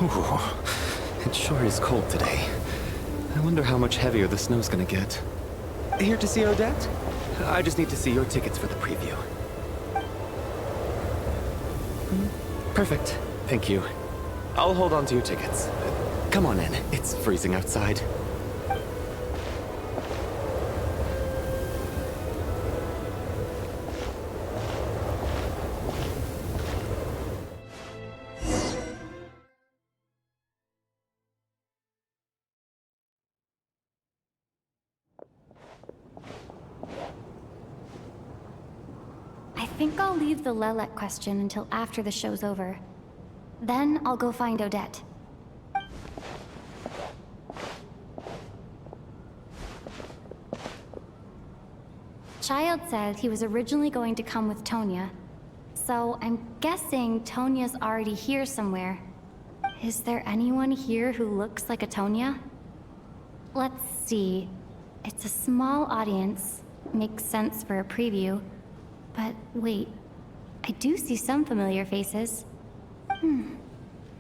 Ooh, it sure is cold today. I wonder how much heavier the snow's gonna get. Here to see Odette? I just need to see your tickets for the preview. Perfect. Thank you. I'll hold on to your tickets. Come on in. It's freezing outside. I think I'll leave the Lelek question until after the show's over. Then I'll go find Odette. Child said he was originally going to come with Tonya, so I'm guessing Tonya's already here somewhere. Is there anyone here who looks like a Tonya? Let's see. It's a small audience. Makes sense for a preview. But wait, I do see some familiar faces.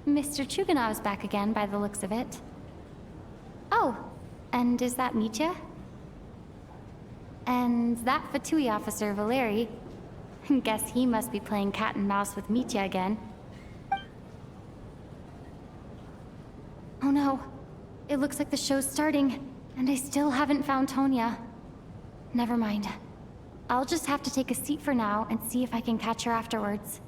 Mr. Chuganov's back again by the looks of it. Oh, and is that Mitya? And that Fatui officer, Valeri. Guess he must be playing cat and mouse with Mitya again. Oh no, it looks like the show's starting, and I still haven't found Tonya. Never mind. I'll just have to take a seat for now and see if I can catch her afterwards.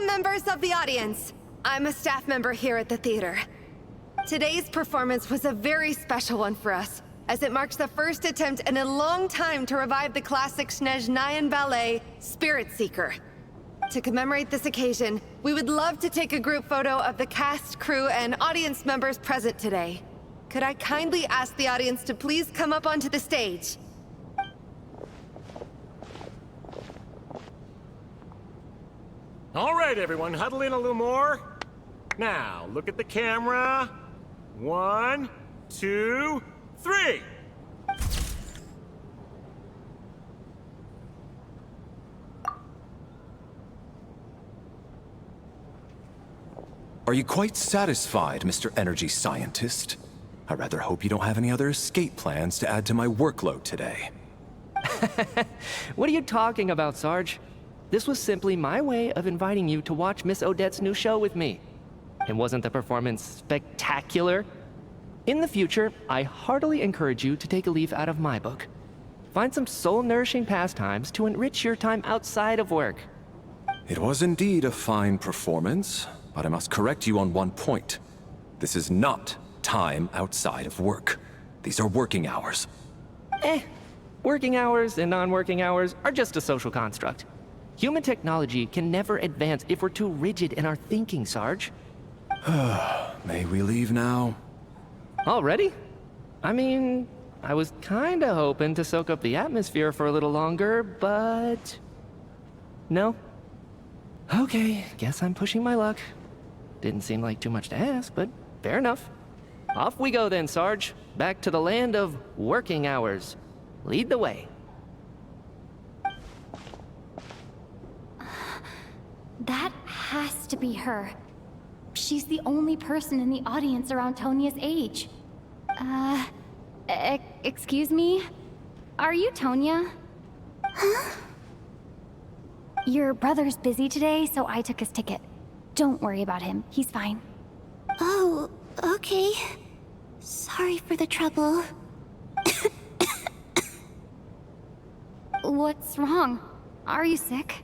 Members of the audience, I'm a staff member here at the theater. Today's performance was a very special one for us, as it marks the first attempt in a long time to revive the classic Snezhnayan ballet, Spirit Seeker. To commemorate this occasion, we would love to take a group photo of the cast, crew, and audience members present today. Could I kindly ask the audience to please come up onto the stage? All right, everyone, huddle in a little more. Now, look at the camera. 1, 2, 3. Are you quite satisfied, Mr. Energy Scientist? I rather hope you don't have any other escape plans to add to my workload today. What are you talking about, Sarge? This was simply my way of inviting you to watch Miss Odette's new show with me. And wasn't the performance spectacular? In the future, I heartily encourage you to take a leaf out of my book. Find some soul-nourishing pastimes to enrich your time outside of work. It was indeed a fine performance, but I must correct you on one point. This is not time outside of work. These are working hours. Working hours and non-working hours are just a social construct. Human technology can never advance if we're too rigid in our thinking, Sarge. May we leave now? Already? I mean, I was kinda hoping to soak up the atmosphere for a little longer, but... No? Okay, guess I'm pushing my luck. Didn't seem like too much to ask, but fair enough. Off we go then, Sarge. Back to the land of working hours. Lead the way. That has to be her. she's the only person in the audience around Tonia's age. Excuse me? Are you Tonia? Huh? Your brother's busy today, so I took his ticket. Don't worry about him. He's fine. Oh, okay. Sorry for the trouble. What's wrong? Are you sick?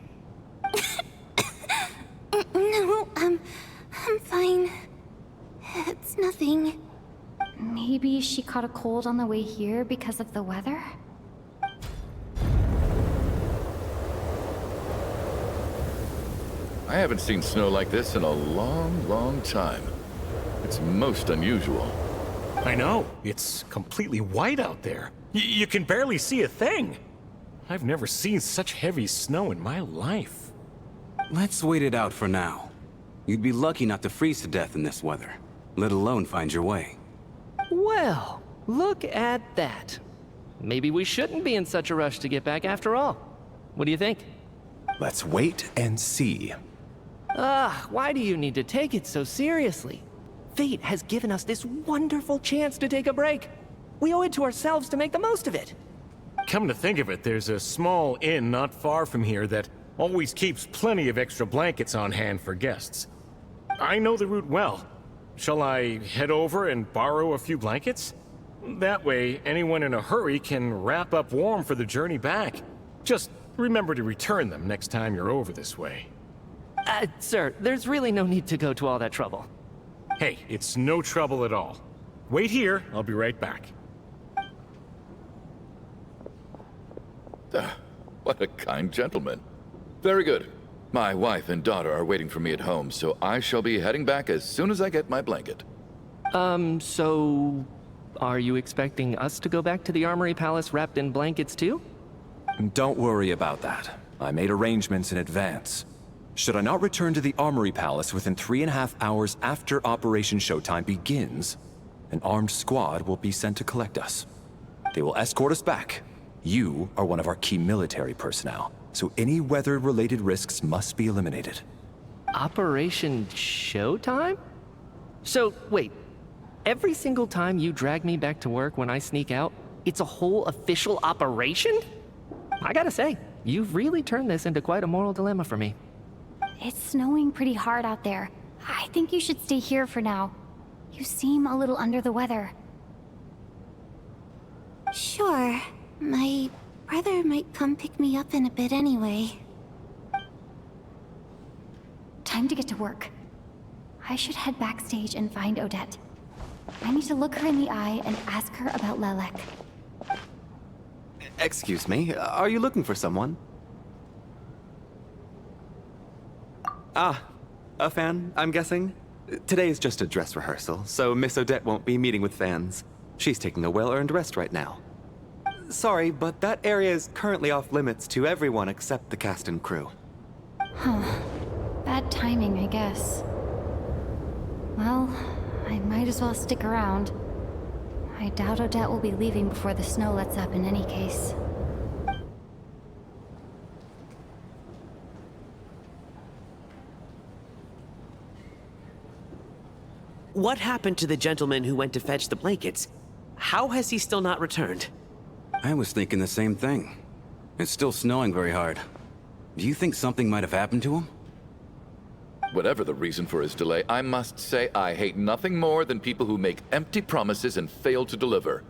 No, I'm fine. It's nothing. Maybe she caught a cold on the way here because of the weather? I haven't seen snow like this in a long, long time. It's most unusual. I know. It's completely white out there. You can barely see a thing. I've never seen such heavy snow in my life. Let's wait it out for now. You'd be lucky not to freeze to death in this weather, let alone find your way. Well, look at that. Maybe we shouldn't be in such a rush to get back after all. What do you think? Let's wait and see. Why do you need to take it so seriously? Fate has given us this wonderful chance to take a break. We owe it to ourselves to make the most of it. Come to think of it, there's a small inn not far from here that always keeps plenty of extra blankets on hand for guests. I know the route well. Shall I head over and borrow a few blankets? That way, anyone in a hurry can wrap up warm for the journey back. Just remember to return them next time you're over this way. Sir, there's really no need to go to all that trouble. Hey, it's no trouble at all. Wait here, I'll be right back. What a kind gentleman. Very good. My wife and daughter are waiting for me at home, so I shall be heading back as soon as I get my blanket. So... are you expecting us to go back to the Armory Palace wrapped in blankets too? Don't worry about that. I made arrangements in advance. Should I not return to the Armory Palace within 3.5 hours after Operation Showtime begins, an armed squad will be sent to collect us. They will escort us back. You are one of our key military personnel, so any weather-related risks must be eliminated. Operation Showtime? So, wait. Every single time you drag me back to work when I sneak out, it's a whole official operation? I gotta say, you've really turned this into quite a moral dilemma for me. It's snowing pretty hard out there. I think you should stay here for now. You seem a little under the weather. Sure. My brother might come pick me up in a bit anyway. Time to get to work. I should head backstage and find Odette. I need to look her in the eye and ask her about Lelek. Excuse me, are you looking for someone? Ah, a fan, I'm guessing? Today is just a dress rehearsal, so Miss Odette won't be meeting with fans. She's taking a well-earned rest right now. Sorry, but that area is currently off limits to everyone except the cast and crew. Huh. Bad timing, I guess. Well, I might as well stick around. I doubt Odette will be leaving before the snow lets up in any case. What happened to the gentleman who went to fetch the blankets? How has he still not returned? I was thinking the same thing. It's still snowing very hard. Do you think something might have happened to him? Whatever the reason for his delay, I must say I hate nothing more than people who make empty promises and fail to deliver.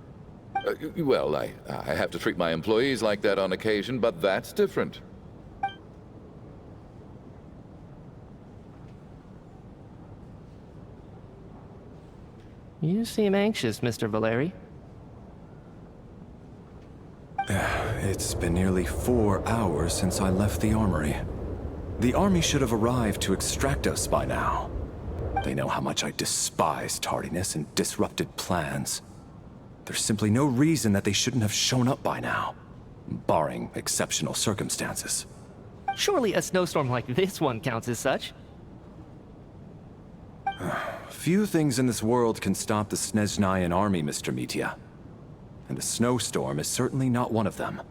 Well, I have to treat my employees like that on occasion, but that's different. You seem anxious, Mr. Valeri. It's been nearly 4 hours since I left the armory. The army should have arrived to extract us by now. They know how much I despise tardiness and disrupted plans. There's simply no reason that they shouldn't have shown up by now, barring exceptional circumstances. Surely a snowstorm like this one counts as such. Few things in this world can stop the Snezhnayan army, Mr. Mitya. And a snowstorm is certainly not one of them.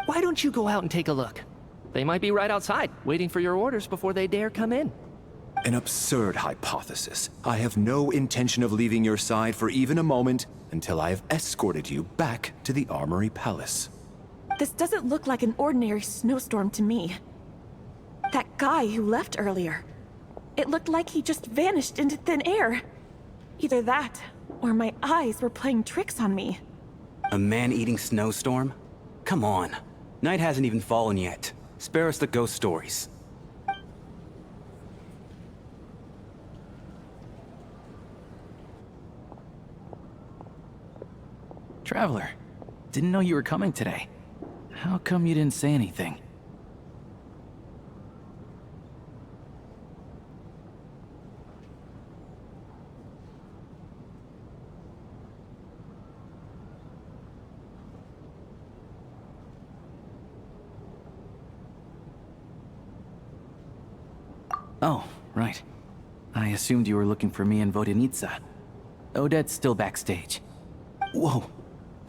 Why don't you go out and take a look? They might be right outside, waiting for your orders before they dare come in. An absurd hypothesis. I have no intention of leaving your side for even a moment until I have escorted you back to the Armory Palace. This doesn't look like an ordinary snowstorm to me. That guy who left earlier, it looked like he just vanished into thin air. Either that, or my eyes were playing tricks on me. A man-eating snowstorm? Come on. Night hasn't even fallen yet. Spare us the ghost stories. Traveler, didn't know you were coming today. How come you didn't say anything? Oh, right. I assumed you were looking for me and Vodenitsa. Odette's still backstage. Whoa,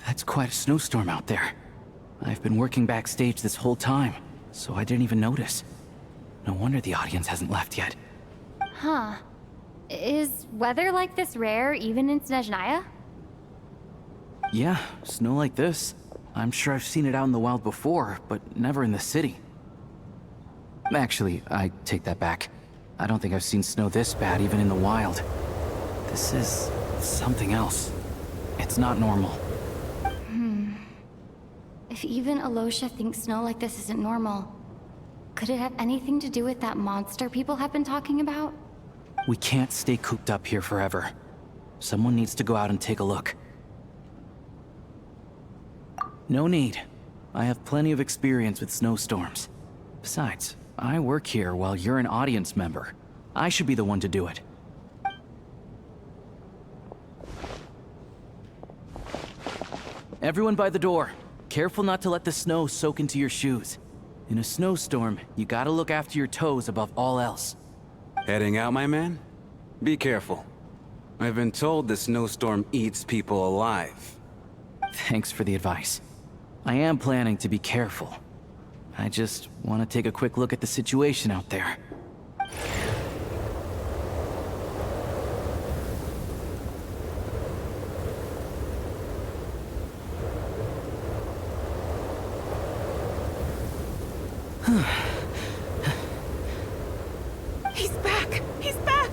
that's quite a snowstorm out there. I've been working backstage this whole time, so I didn't even notice. No wonder the audience hasn't left yet. Huh. Is weather like this rare even in Snezhnaya? Yeah, snow like this. I'm sure I've seen it out in the wild before, but never in the city. Actually, I take that back. I don't think I've seen snow this bad even in the wild. This is something else. It's not normal. If even Alosha thinks snow like this isn't normal, could it have anything to do with that monster people have been talking about? We can't stay cooped up here forever. Someone needs to go out and take a look. No need. I have plenty of experience with snowstorms. Besides, I work here while you're an audience member. I should be the one to do it. Everyone by the door. Careful not to let the snow soak into your shoes. In a snowstorm, you gotta look after your toes above all else. Heading out, my man? Be careful. I've been told the snowstorm eats people alive. Thanks for the advice. I am planning to be careful. I just want to take a quick look at the situation out there. He's back! He's back!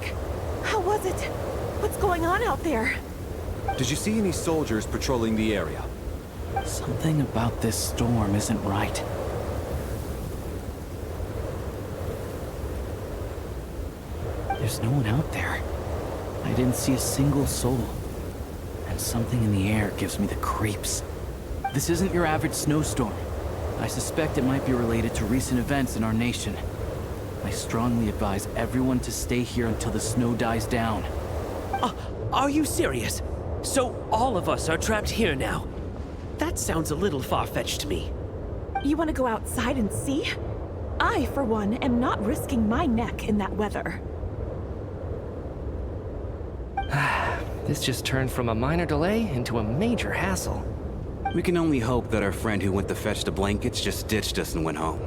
How was it? What's going on out there? Did you see any soldiers patrolling the area? Something about this storm isn't right. There's no one out there. I didn't see a single soul. And something in the air gives me the creeps. This isn't your average snowstorm. I suspect it might be related to recent events in our nation. I strongly advise everyone to stay here until the snow dies down. Are you serious? So all of us are trapped here now? That sounds a little far-fetched to me. You want to go outside and see? I, for one, am not risking my neck in that weather. This just turned from a minor delay into a major hassle. We can only hope that our friend who went to fetch the blankets just ditched us and went home.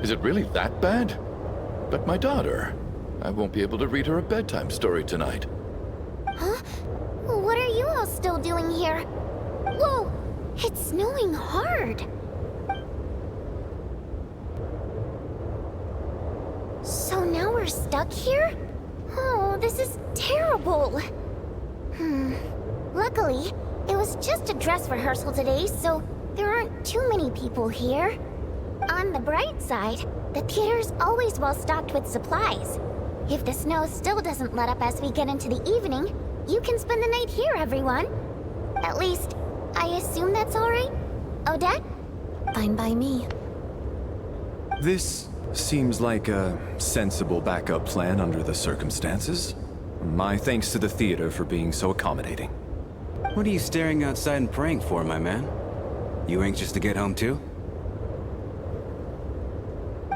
Is it really that bad? But my daughter, I won't be able to read her a bedtime story tonight. Huh? What are you all still doing here? Whoa! It's snowing hard. So now we're stuck here? Oh, this is terrible. Luckily, it was just a dress rehearsal today, so there aren't too many people here. On the bright side, the theater's always well stocked with supplies. If the snow still doesn't let up as we get into the evening, you can spend the night here, everyone. At least, I assume that's all right? Odette? Fine by me. This seems like a sensible backup plan under the circumstances. My thanks to the theater for being so accommodating. What are you staring outside and praying for, my man? You anxious to get home too?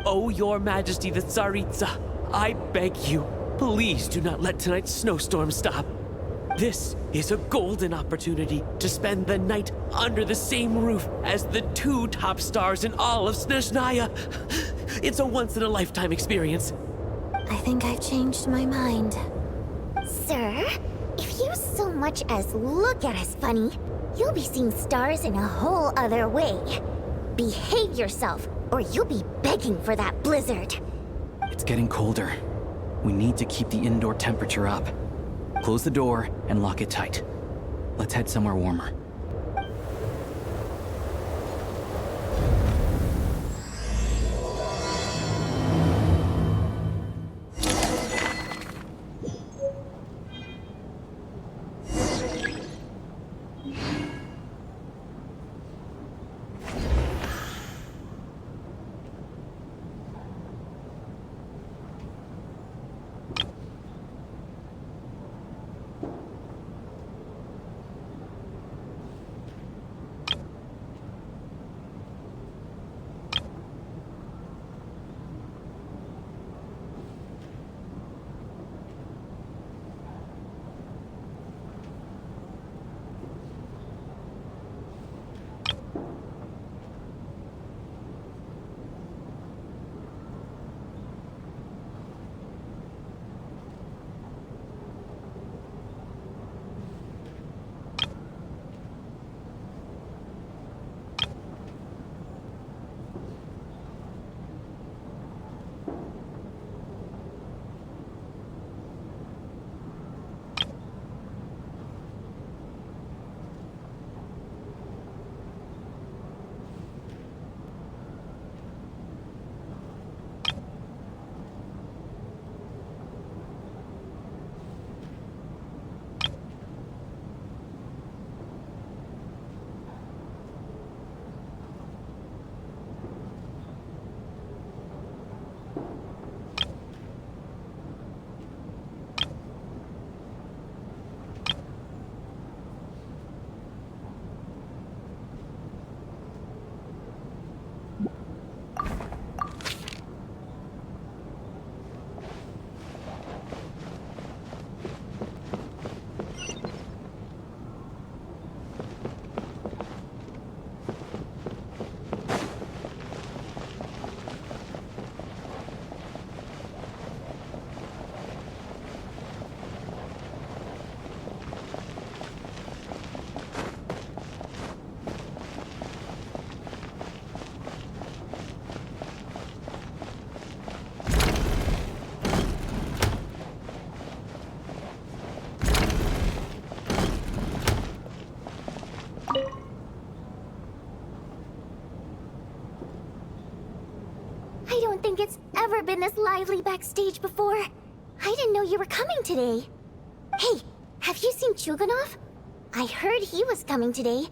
Oh, your majesty the Tsaritsa, I beg you, please do not let tonight's snowstorm stop. This is a golden opportunity to spend the night under the same roof as the two top stars in all of Snezhnaya. It's a once-in-a-lifetime experience. I think I've changed my mind. Sir, if you so much as look at us funny, you'll be seeing stars in a whole other way. Behave yourself, or you'll be begging for that blizzard. It's getting colder. We need to keep the indoor temperature up. Close the door and lock it tight. Let's head somewhere warmer. I don't think it's ever been this lively backstage before. I didn't know you were coming today. Hey, have you seen Chuganov? I heard he was coming today.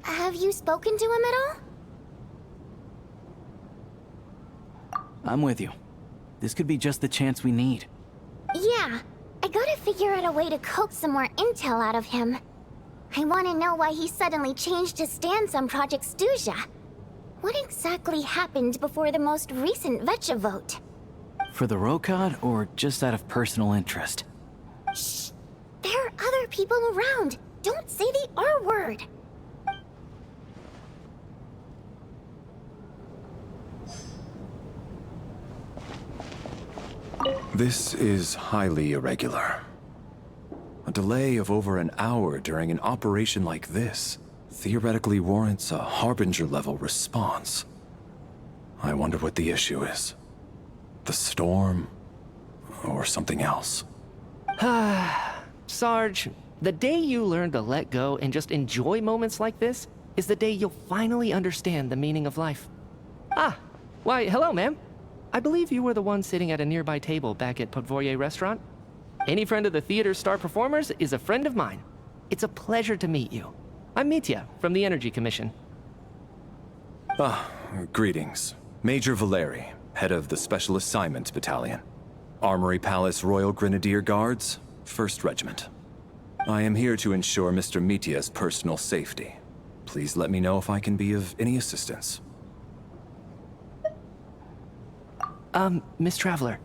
Have you spoken to him at all? I'm with you. This could be just the chance we need. Yeah, I gotta figure out a way to coax some more intel out of him. I want to know why he suddenly changed his stance on Project Stuja. What exactly happened before the most recent Vetcha vote? For the Rokad, or just out of personal interest? Shh! There are other people around. Don't say the R word. This is highly irregular. A delay of over an hour during an operation like this theoretically warrants a Harbinger-level response. I wonder what the issue is. The storm, or something else. Sarge, the day you learn to let go and just enjoy moments like this is the day you'll finally understand the meaning of life. Ah, why, hello, ma'am. I believe you were the one sitting at a nearby table back at Podvorye Restaurant. Any friend of the theater's star performers is a friend of mine. It's a pleasure to meet you. I'm Mitya, from the Energy Commission. Greetings. Major Valeri, head of the Special Assignment Battalion. Armory Palace Royal Grenadier Guards, 1st Regiment. I am here to ensure Mr. Mitya's personal safety. Please let me know if I can be of any assistance. Miss Traveler,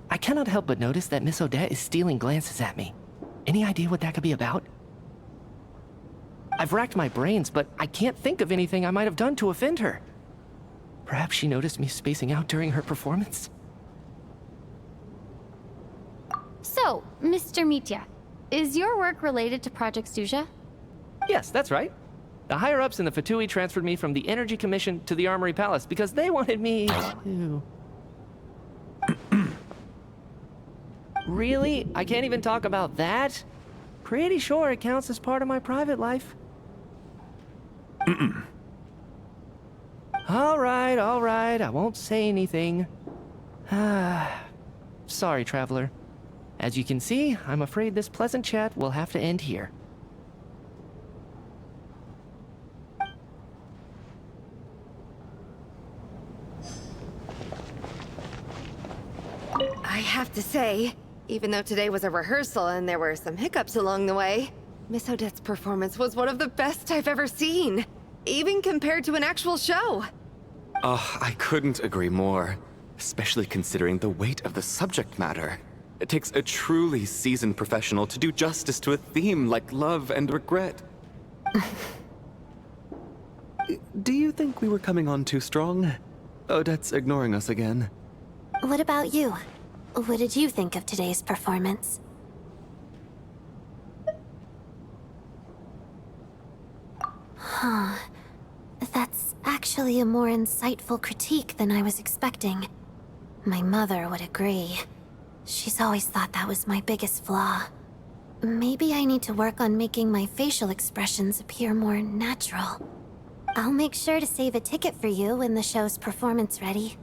I cannot help but notice that Miss Odette is stealing glances at me. Any idea what that could be about? I've racked my brains, but I can't think of anything I might have done to offend her. Perhaps she noticed me spacing out during her performance? So, Mr. Mitya, is your work related to Project Stuja? Yes, that's right. The higher-ups in the Fatui transferred me from the Energy Commission to the Armory Palace because they wanted me to... Really? I can't even talk about that? Pretty sure it counts as part of my private life. All right, I won't say anything. Sorry, Traveler. As you can see, I'm afraid this pleasant chat will have to end here. I have to say, even though today was a rehearsal and there were some hiccups along the way, Miss Odette's performance was one of the best I've ever seen, even compared to an actual show. Oh, I couldn't agree more, especially considering the weight of the subject matter. It takes a truly seasoned professional to do justice to a theme like love and regret. Do you think we were coming on too strong? Odette's ignoring us again. What about you? What did you think of today's performance? Huh. That's actually a more insightful critique than I was expecting. My mother would agree. She's always thought that was my biggest flaw. Maybe I need to work on making my facial expressions appear more natural. I'll make sure to save a ticket for you when the show's performance ready.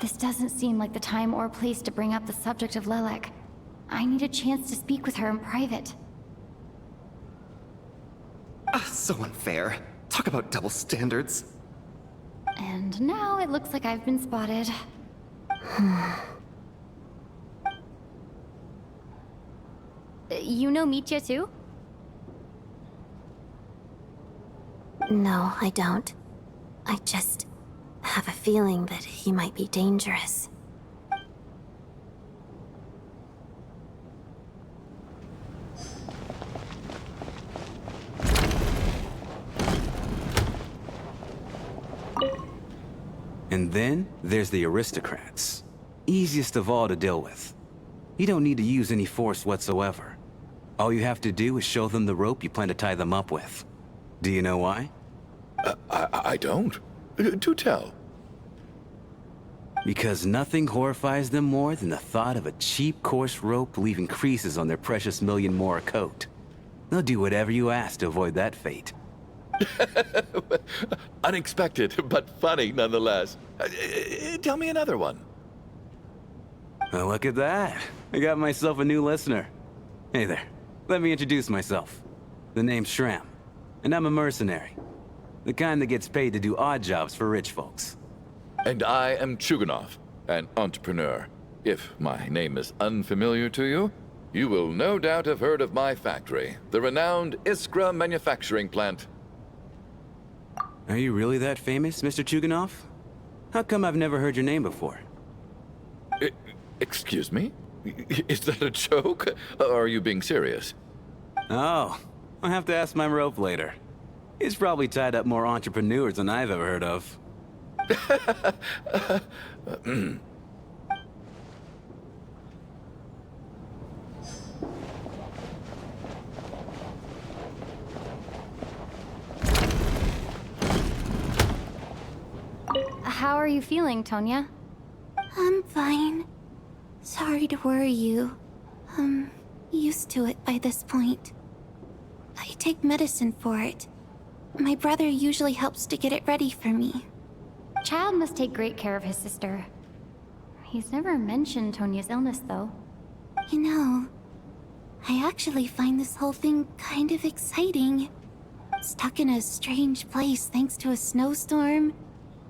This doesn't seem like the time or place to bring up the subject of Lilac. I need a chance to speak with her in private. So unfair. Talk about double standards. And now it looks like I've been spotted. You know Mitya too? No, I don't. I just have a feeling that he might be dangerous. And then there's the aristocrats. Easiest of all to deal with. You don't need to use any force whatsoever. All you have to do is show them the rope you plan to tie them up with. Do you know why? I don't. Do tell. Because nothing horrifies them more than the thought of a cheap, coarse rope leaving creases on their precious million Mora coat. They'll do whatever you ask to avoid that fate. Unexpected, but funny nonetheless. Tell me another one. Well, look at that. I got myself a new listener. Hey there. Let me introduce myself. The name's Shram, and I'm a mercenary. The kind that gets paid to do odd jobs for rich folks. And I am Chuganov, an entrepreneur. If my name is unfamiliar to you, you will no doubt have heard of my factory, the renowned Iskra manufacturing plant. Are you really that famous, Mr. Chuganov? How come I've never heard your name before? Excuse me? Is that a joke? Or are you being serious? Oh, I'll have to ask my rope later. He's probably tied up more entrepreneurs than I've ever heard of. How are you feeling, Tonya? I'm fine. Sorry to worry you. I'm used to it by this point. I take medicine for it. My brother usually helps to get it ready for me. Child must take great care of his sister. He's never mentioned Tonya's illness, though. You know, I actually find this whole thing kind of exciting. Stuck in a strange place thanks to a snowstorm,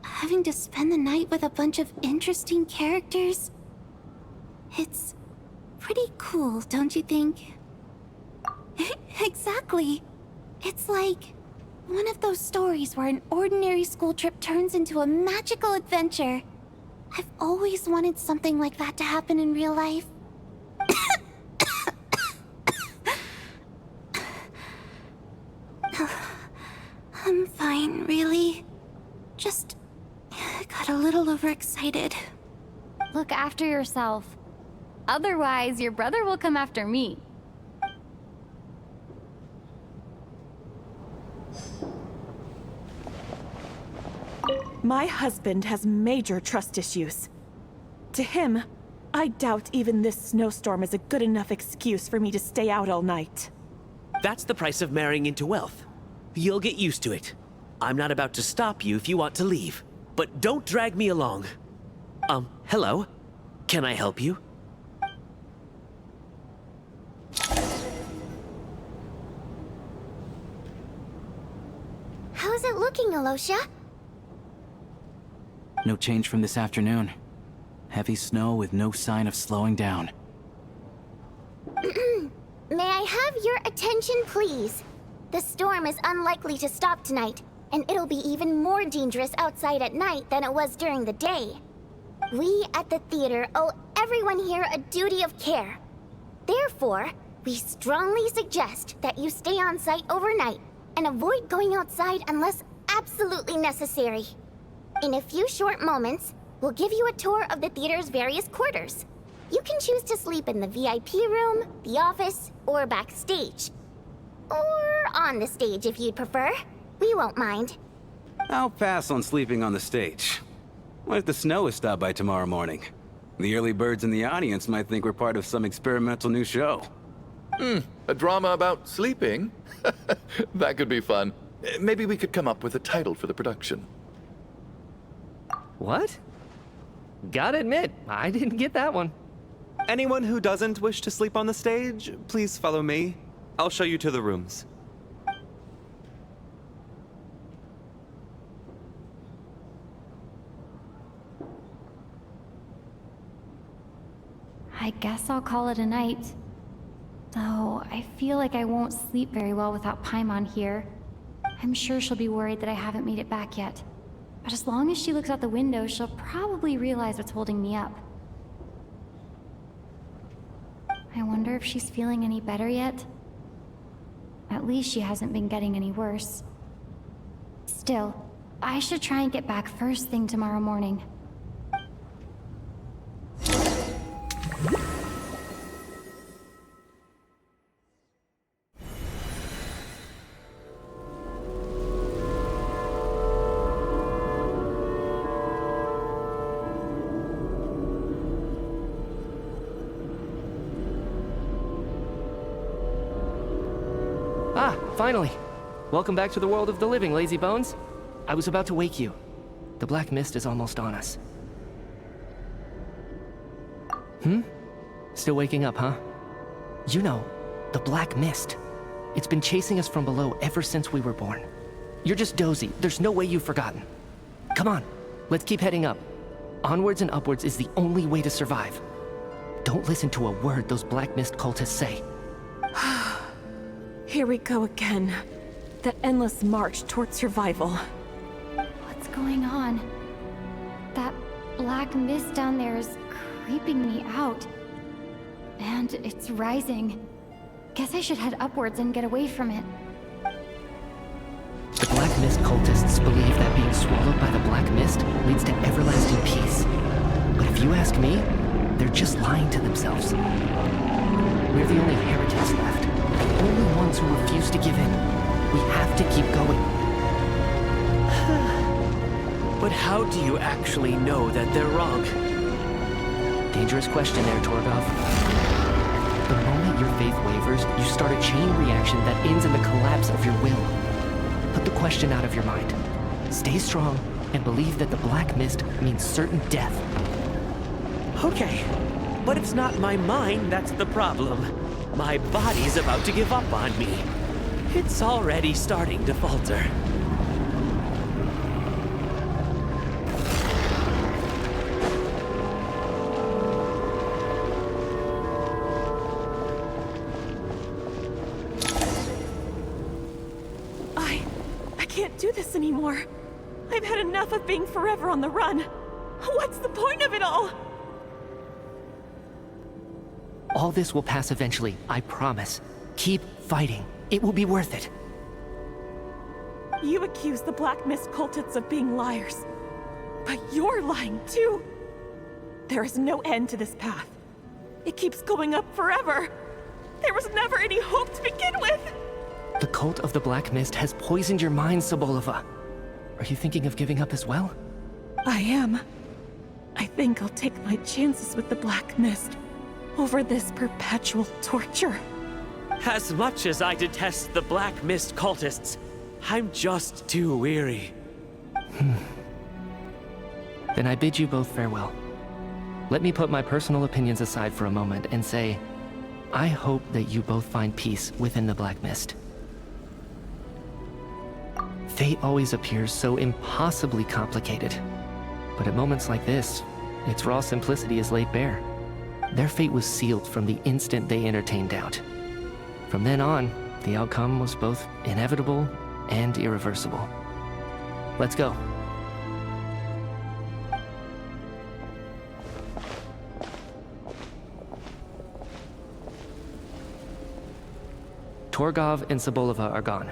having to spend the night with a bunch of interesting characters. It's pretty cool, don't you think? Exactly. It's like one of those stories where an ordinary school trip turns into a magical adventure. I've always wanted something like that to happen in real life. I'm fine, really. Just got a little overexcited. Look after yourself. Otherwise, your brother will come after me. My husband has major trust issues. To him, I doubt even this snowstorm is a good enough excuse for me to stay out all night. That's the price of marrying into wealth. You'll get used to it. I'm not about to stop you if you want to leave, but don't drag me along. Hello? Can I help you? How's it looking, Alosha? No change from this afternoon. Heavy snow with no sign of slowing down. May I have your attention, please? The storm is unlikely to stop tonight, and it'll be even more dangerous outside at night than it was during the day. We at the theater owe everyone here a duty of care. Therefore, we strongly suggest that you stay on site overnight and avoid going outside unless absolutely necessary. In a few short moments, we'll give you a tour of the theater's various quarters. You can choose to sleep in the VIP room, the office, or backstage. Or on the stage if you'd prefer. We won't mind. I'll pass on sleeping on the stage. What if the snow is stopped by tomorrow morning? The early birds in the audience might think we're part of some experimental new show. A drama about sleeping? That could be fun. Maybe we could come up with a title for the production. What? Gotta admit, I didn't get that one. Anyone who doesn't wish to sleep on the stage, please follow me. I'll show you to the rooms. I guess I'll call it a night. Though, I feel like I won't sleep very well without Paimon here. I'm sure she'll be worried that I haven't made it back yet. But as long as she looks out the window, she'll probably realize what's holding me up. I wonder if she's feeling any better yet? At least she hasn't been getting any worse. Still, I should try and get back first thing tomorrow morning. Ah, finally. Welcome back to the world of the living, lazy bones. I was about to wake you. The black mist is almost on us. Still waking up, huh? You know, the black mist. It's been chasing us from below ever since we were born. You're just dozy. There's no way you've forgotten. Come on, let's keep heading up. Onwards and upwards is the only way to survive. Don't listen to a word those black mist cultists say. Here we go again. The endless march towards survival. What's going on? That black mist down there is creeping me out. And it's rising. Guess I should head upwards and get away from it. The black mist cultists believe that being swallowed by the black mist leads to everlasting peace. But if you ask me, they're just lying to themselves. We're the only heretics left. The only ones who refuse to give in. We have to keep going. But how do you actually know that they're wrong? Dangerous question there, Torgov. The moment your faith wavers, you start a chain reaction that ends in the collapse of your will. Put the question out of your mind. Stay strong and believe that the black mist means certain death. Okay, but it's not my mind that's the problem. My body's about to give up on me. It's already starting to falter. I can't do this anymore. I've had enough of being forever on the run. What's the point of it all? All this will pass eventually, I promise. Keep fighting. It will be worth it. You accuse the Black Mist cultists of being liars. But you're lying too. There is no end to this path. It keeps going up forever. There was never any hope to begin with. The cult of the Black Mist has poisoned your mind, Sobolova. Are you thinking of giving up as well? I am. I think I'll take my chances with the Black Mist over this perpetual torture. As much as I detest the Black Mist cultists, I'm just too weary. Then I bid you both farewell. Let me put my personal opinions aside for a moment and say, I hope that you both find peace within the Black Mist. Fate always appears so impossibly complicated. But at moments like this, its raw simplicity is laid bare. Their fate was sealed from the instant they entertained doubt. From then on, the outcome was both inevitable and irreversible. Let's go. Torgov and Sobolova are gone.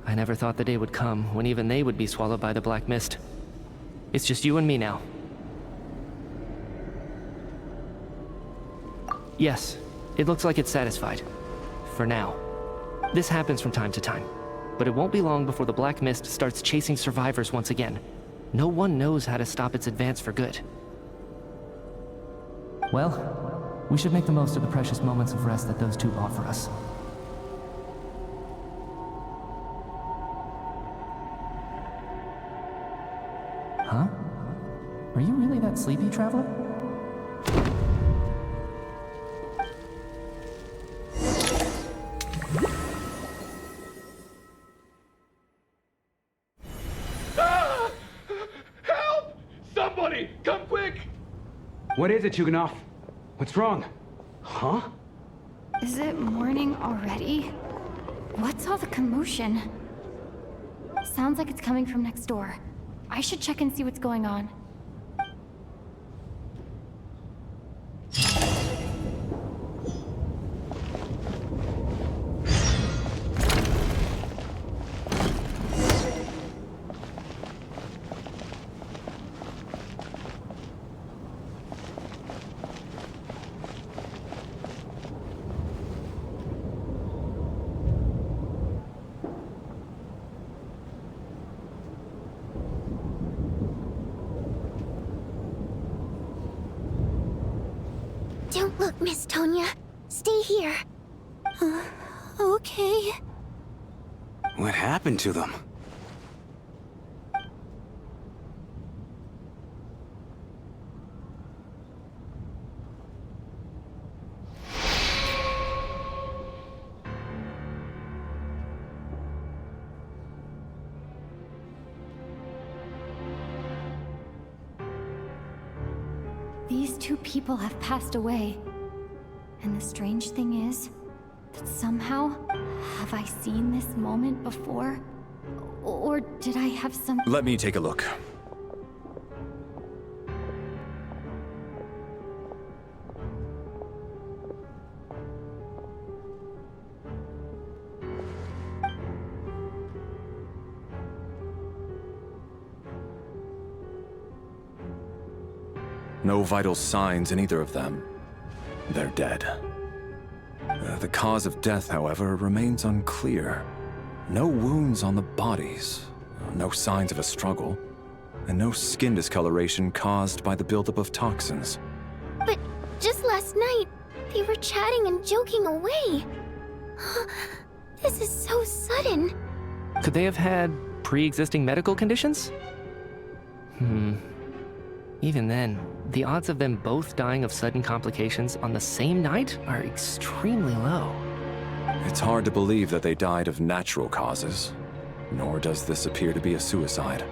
I never thought the day would come when even they would be swallowed by the Black Mist. It's just you and me now. Yes, it looks like it's satisfied. For now. This happens from time to time, but it won't be long before the Black Mist starts chasing survivors once again. No one knows how to stop its advance for good. Well, we should make the most of the precious moments of rest that those two offer us. Huh? Are you really that sleepy, traveler? Help! Somebody, come quick! What is it, Chuganov? What's wrong? Huh? Is it morning already? What's all the commotion? Sounds like it's coming from next door. I should check and see what's going on. Don't look, Miss Tonya. Stay here. Okay. What happened to them? These two people have passed away. And the strange thing is that somehow, have I seen this moment before? Or did I have some... Let me take a look. No vital signs in either of them. They're dead. The cause of death, however, remains unclear. No wounds on the bodies, no signs of a struggle, and no skin discoloration caused by the buildup of toxins. But just last night, they were chatting and joking away. This is so sudden. Could they have had pre-existing medical conditions? Even then, the odds of them both dying of sudden complications on the same night are extremely low. It's hard to believe that they died of natural causes, nor does this appear to be a suicide.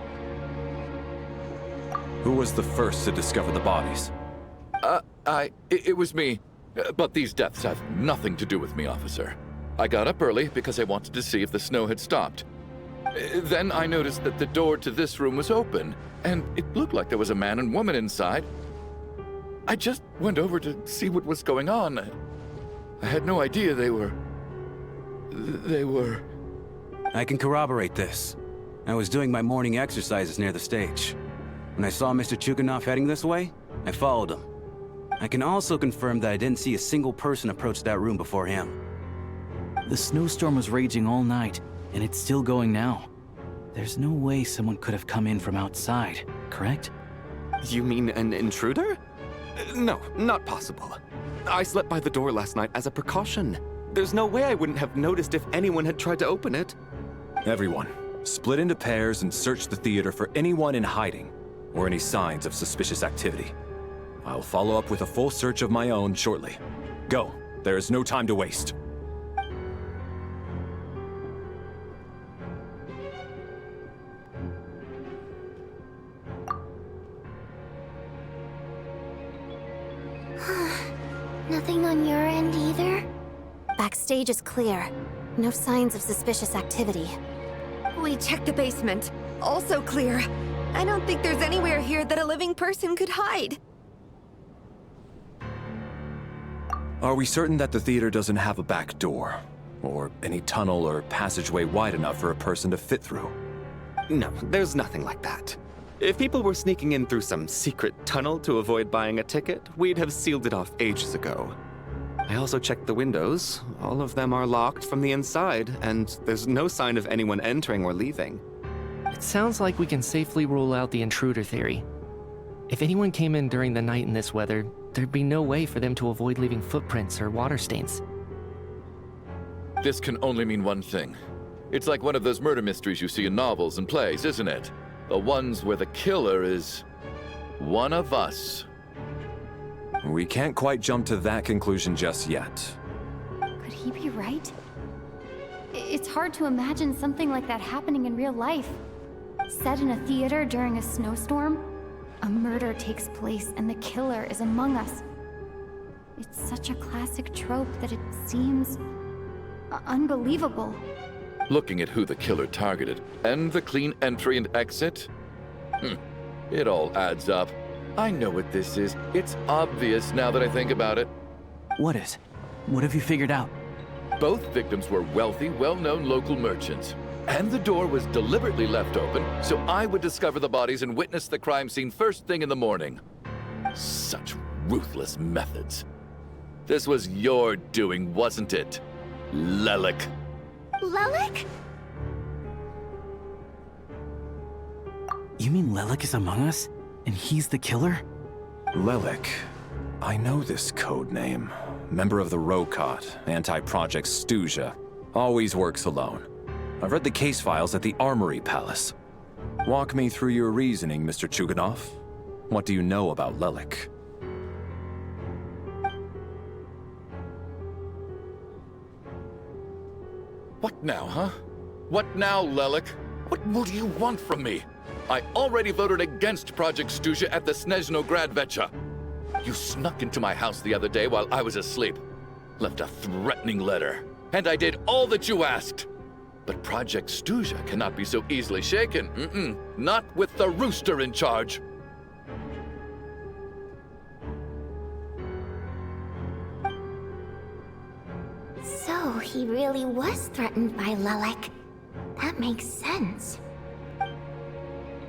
Who was the first to discover the bodies? It was me. But these deaths have nothing to do with me, officer. I got up early because I wanted to see if the snow had stopped. Then I noticed that the door to this room was open, and it looked like there was a man and woman inside. I just went over to see what was going on. I had no idea they were... I can corroborate this. I was doing my morning exercises near the stage. When I saw Mr. Chuganov heading this way, I followed him. I can also confirm that I didn't see a single person approach that room before him. The snowstorm was raging all night, and it's still going now. There's no way someone could have come in from outside, correct? You mean an intruder? No, not possible. I slept by the door last night as a precaution. There's no way I wouldn't have noticed if anyone had tried to open it. Everyone, split into pairs and search the theater for anyone in hiding or any signs of suspicious activity. I'll follow up with a full search of my own shortly. Go. There is no time to waste. Nothing on your end either? Backstage is clear. No signs of suspicious activity. We checked the basement. Also clear. I don't think there's anywhere here that a living person could hide. Are we certain that the theater doesn't have a back door? Or any tunnel or passageway wide enough for a person to fit through? No, there's nothing like that. If people were sneaking in through some secret tunnel to avoid buying a ticket, we'd have sealed it off ages ago. I also checked the windows. All of them are locked from the inside, and there's no sign of anyone entering or leaving. It sounds like we can safely rule out the intruder theory. If anyone came in during the night in this weather, there'd be no way for them to avoid leaving footprints or water stains. This can only mean one thing. It's like one of those murder mysteries you see in novels and plays, isn't it? The ones where the killer is one of us. We can't quite jump to that conclusion just yet. Could he be right? It's hard to imagine something like that happening in real life. Set in a theater during a snowstorm, a murder takes place and the killer is among us. It's such a classic trope that it seems unbelievable. Looking at who the killer targeted and the clean entry and exit, it all adds up. I know what this is. It's obvious now that I think about it. What is? What have you figured out? Both victims were wealthy, well-known local merchants. And the door was deliberately left open so I would discover the bodies and witness the crime scene first thing in the morning. Such ruthless methods. This was your doing, wasn't it, Lelik? Lelik? You mean Lelik is among us? And he's the killer? Lelik. I know this code name. Member of the Rokot, anti-Project Stuja. Always works alone. I've read the case files at the Armory Palace. Walk me through your reasoning, Mr. Chuganov. What do you know about Lelik? What now, huh? What now, Lelik? What more do you want from me? I already voted against Project Stuja at the Snezhno Gradvecha. You snuck into my house the other day while I was asleep. Left a threatening letter. And I did all that you asked. But Project Stuja cannot be so easily shaken. Not with the rooster in charge. So he really was threatened by Lelik. That makes sense.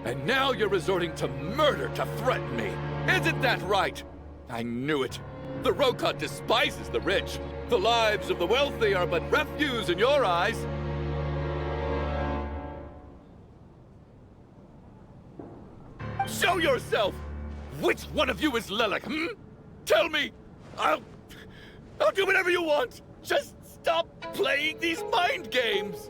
And now you're resorting to murder to threaten me. Isn't that right? I knew it. The Rokot despises the rich. The lives of the wealthy are but refuse in your eyes. Show yourself! Which one of you is Lelik, Tell me! I'll do whatever you want! Just stop playing these mind games!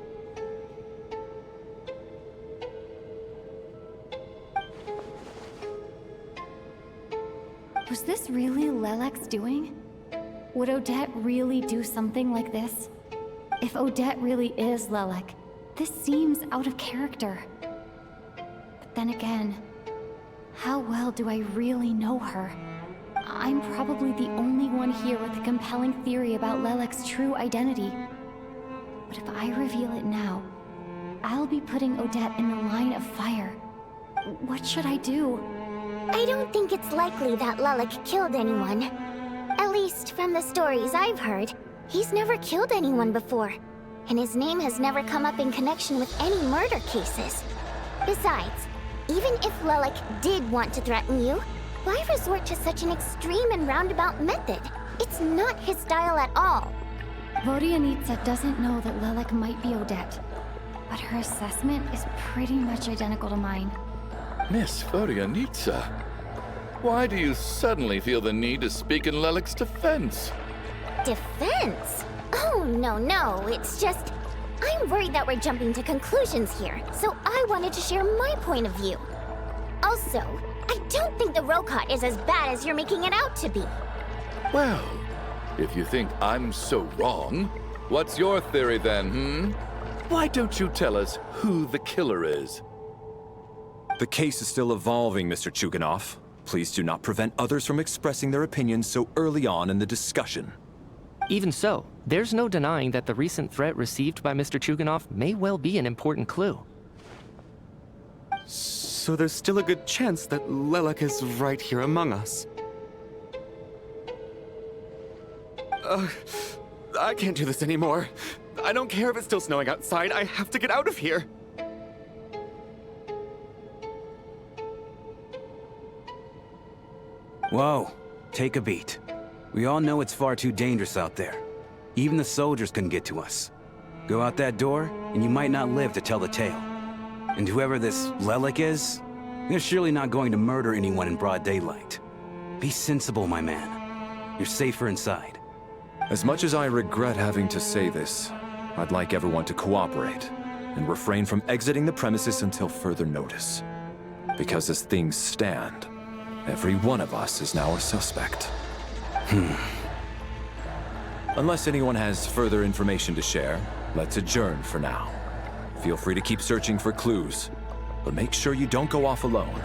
Was this really Lelik's doing? Would Odette really do something like this? If Odette really is Lelik, this seems out of character. But then again, how well do I really know her? I'm probably the only one here with a compelling theory about Lelik's true identity. But if I reveal it now, I'll be putting Odette in the line of fire. What should I do? I don't think it's likely that Lelik killed anyone. At least from the stories I've heard, he's never killed anyone before. And his name has never come up in connection with any murder cases. Besides, even if Lelik did want to threaten you, Why resort to such an extreme and roundabout method? It's not his style at all. Vodyanitsa doesn't know that Lelek might be Odette, but her assessment is pretty much identical to mine. Miss Vodyanitsa, why do you suddenly feel the need to speak in Lelek's defense? Defense? Oh, no, it's just... I'm worried that we're jumping to conclusions here, so I wanted to share my point of view. Also, I don't think the Rokot is as bad as you're making it out to be. Well, if you think I'm so wrong, what's your theory then, Why don't you tell us who the killer is? The case is still evolving, Mr. Chuganov. Please do not prevent others from expressing their opinions so early on in the discussion. Even so, there's no denying that the recent threat received by Mr. Chuganov may well be an important clue. So there's still a good chance that Lelek is right here among us. I can't do this anymore. I don't care if it's still snowing outside. I have to get out of here. Whoa, take a beat. We all know it's far too dangerous out there. Even the soldiers couldn't get to us. Go out that door, and you might not live to tell the tale. And whoever this Lelek is, they're surely not going to murder anyone in broad daylight. Be sensible, my man. You're safer inside. As much as I regret having to say this, I'd like everyone to cooperate and refrain from exiting the premises until further notice. Because as things stand, every one of us is now a suspect. Unless anyone has further information to share, let's adjourn for now. Feel free to keep searching for clues, but make sure you don't go off alone.